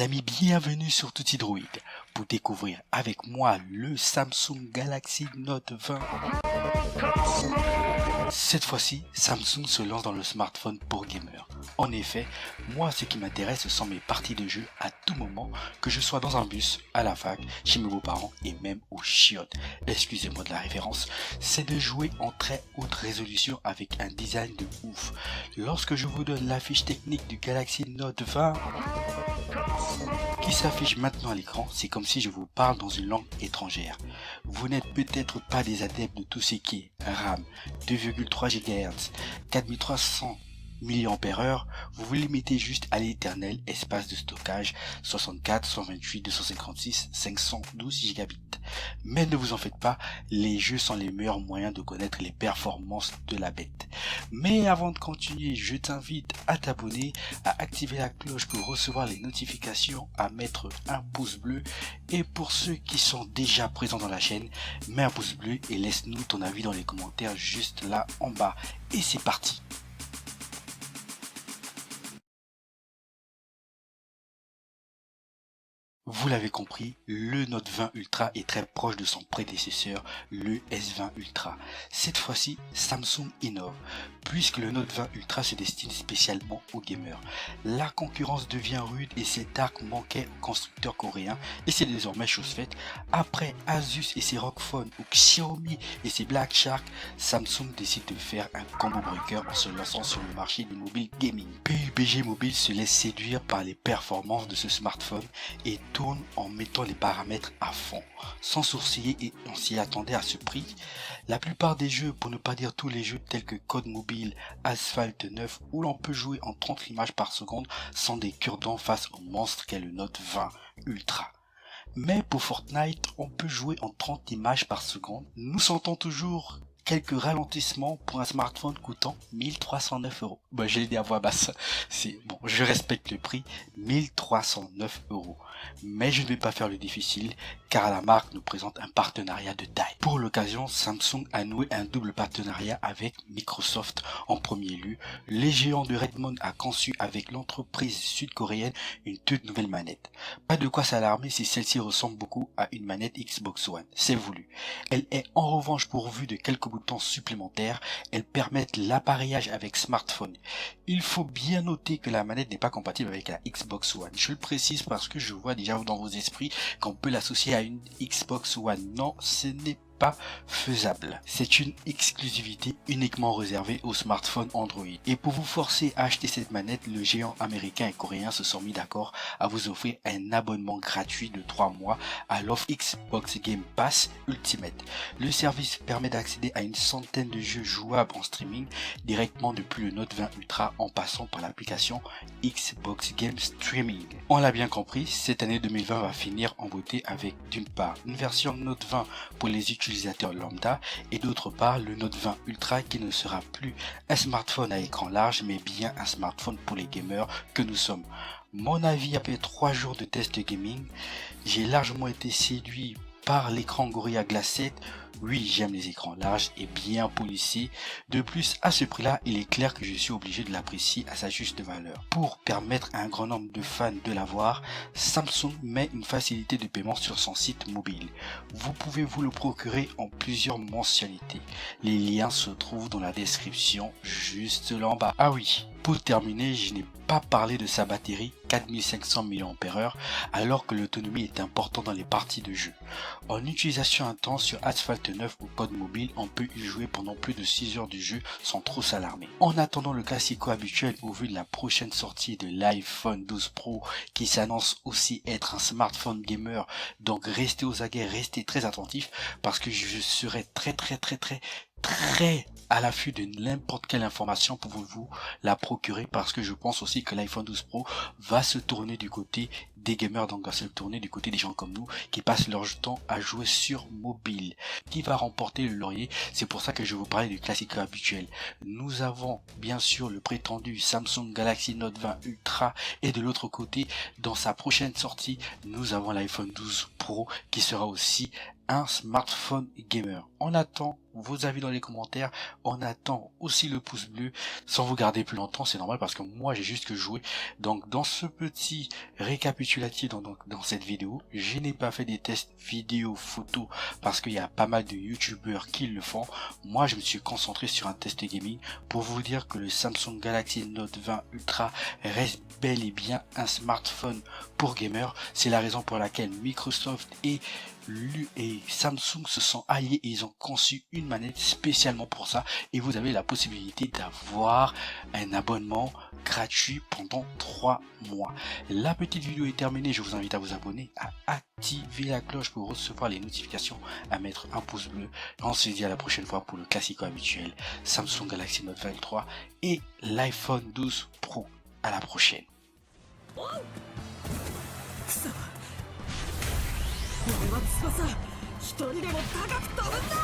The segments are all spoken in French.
Les amis, bienvenue sur Tutti Droid pour découvrir avec moi le Samsung Galaxy Note 20. Cette fois-ci, Samsung se lance dans le smartphone pour gamer. En effet, moi ce qui m'intéresse ce sont mes parties de jeu à tout moment, que je sois dans un bus, à la fac, chez mes beaux-parents et même aux chiottes. Excusez-moi de la référence, c'est de jouer en très haute résolution avec un design de ouf. Lorsque je vous donne la fiche technique du Galaxy Note 20, qui s'affiche maintenant à l'écran, c'est comme si je vous parle dans une langue étrangère. Vous n'êtes peut-être pas des adeptes de tout ce qui est RAM, 2,3 GHz, 4300 mAh, vous vous limitez juste à l'éternel espace de stockage 64, 128, 256, 512 gigabits. Mais ne vous en faites pas, les jeux sont les meilleurs moyens de connaître les performances de la bête. Mais avant de continuer, je t'invite à t'abonner, à activer la cloche pour recevoir les notifications, à mettre un pouce bleu, et pour ceux qui sont déjà présents dans la chaîne, mets un pouce bleu et laisse-nous ton avis dans les commentaires juste là en bas. Et c'est parti! Vous l'avez compris, le Note 20 Ultra est très proche de son prédécesseur, le S20 Ultra. Cette fois-ci, Samsung innove, puisque le Note 20 Ultra se destine spécialement aux gamers. La concurrence devient rude et cet arc manquait aux constructeurs coréens, et c'est désormais chose faite. Après Asus et ses ROG Phone ou Xiaomi et ses Black Shark, Samsung décide de faire un combo breaker en se lançant sur le marché du mobile gaming. PUBG Mobile se laisse séduire par les performances de ce smartphone et tourne en mettant les paramètres à fond, sans sourciller, et on s'y attendait à ce prix. La plupart des jeux, pour ne pas dire tous les jeux tels que Code Mobile, Asphalt 9, où l'on peut jouer en 30 images par seconde, sont des cure-dents face au monstre qu'est le Note 20 Ultra. Mais pour Fortnite, on peut jouer en 30 images par seconde. Nous sentons toujours quelques ralentissements pour un smartphone coûtant 1309 €. Bah, j'ai dit à voix basse. C'est bon, je respecte le prix, 1309 €. Mais je ne vais pas faire le difficile, car la marque nous présente un partenariat de taille. Pour l'occasion, Samsung a noué un double partenariat avec Microsoft. En premier lieu, les géants de Redmond a conçu avec l'entreprise sud-coréenne une toute nouvelle manette. Pas de quoi s'alarmer si celle-ci ressemble beaucoup à une manette Xbox One, c'est voulu. Elle est en revanche pourvue de quelques boutons supplémentaires, elles permettent l'appareillage avec smartphone. Il faut bien noter que la manette n'est pas compatible avec la Xbox One. Je le précise parce que je vois déjà dans vos esprits qu'on peut l'associer à une Xbox One. Non, ce n'est pas faisable. C'est une exclusivité uniquement réservée aux smartphones Android. Et pour vous forcer à acheter cette manette, le géant américain et coréen se sont mis d'accord à vous offrir un abonnement gratuit de 3 mois à l'offre Xbox Game Pass Ultimate. Le service permet d'accéder à une centaine de jeux jouables en streaming directement depuis le Note 20 Ultra en passant par l'application Xbox Game Streaming. On l'a bien compris, cette année 2020 va finir en beauté avec d'une part une version Note 20 pour les utilisateurs lambda et d'autre part le Note 20 Ultra qui ne sera plus un smartphone à écran large mais bien un smartphone pour les gamers que nous sommes. Mon avis après 3 jours de test gaming, j'ai largement été séduit par l'écran Gorilla Glass 7. Oui, j'aime les écrans larges et bien polissés. De plus, à ce prix-là, il est clair que je suis obligé de l'apprécier à sa juste valeur. Pour permettre à un grand nombre de fans de l'avoir, Samsung met une facilité de paiement sur son site mobile. Vous pouvez vous le procurer en plusieurs mensualités. Les liens se trouvent dans la description juste là en bas. Ah oui, pour terminer, je n'ai pas parlé de sa batterie 4500 mAh alors que l'autonomie est importante dans les parties de jeu. En utilisation intense sur Asphalt 9 ou Code Mobile, on peut y jouer pendant plus de 6 heures du jeu sans trop s'alarmer. En attendant le classico habituel au vu de la prochaine sortie de l'iPhone 12 Pro qui s'annonce aussi être un smartphone gamer, donc restez aux aguets, restez très attentifs parce que je serai très à l'affût de n'importe quelle information pour vous la procurer parce que je pense aussi que l'iPhone 12 Pro va se tourner du côté des gamers, donc va se tourner du côté des gens comme nous qui passent leur temps à jouer sur mobile. Qui va remporter le laurier? C'est pour ça que je vous parlais du classique habituel. Nous avons bien sûr le prétendu Samsung Galaxy Note 20 Ultra et de l'autre côté, dans sa prochaine sortie, nous avons l'iPhone 12 Pro qui sera aussi un smartphone gamer. On attend vos avis dans les commentaires, on attend aussi le pouce bleu. Sans vous garder plus longtemps, c'est normal parce que moi j'ai juste que joué. Donc dans ce petit récapitulatif dans cette vidéo, je n'ai pas fait des tests vidéo, photo parce qu'il y a pas mal de youtubeurs qui le font. Moi je me suis concentré sur un test gaming pour vous dire que le Samsung Galaxy Note 20 Ultra reste bel et bien un smartphone pour gamers. C'est la raison pour laquelle Microsoft et Samsung se sont alliés et ils ont conçu une manette spécialement pour ça, et vous avez la possibilité d'avoir un abonnement gratuit pendant 3 mois. La petite vidéo est terminée, je vous invite à vous abonner, à activer la cloche pour recevoir les notifications, à mettre un pouce bleu. On se dit à la prochaine fois pour le classico habituel Samsung Galaxy Note 23 et l'iPhone 12 Pro. À la prochaine. 俺は翼一人でも高く飛ぶんだ。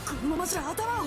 このままじゃ頭を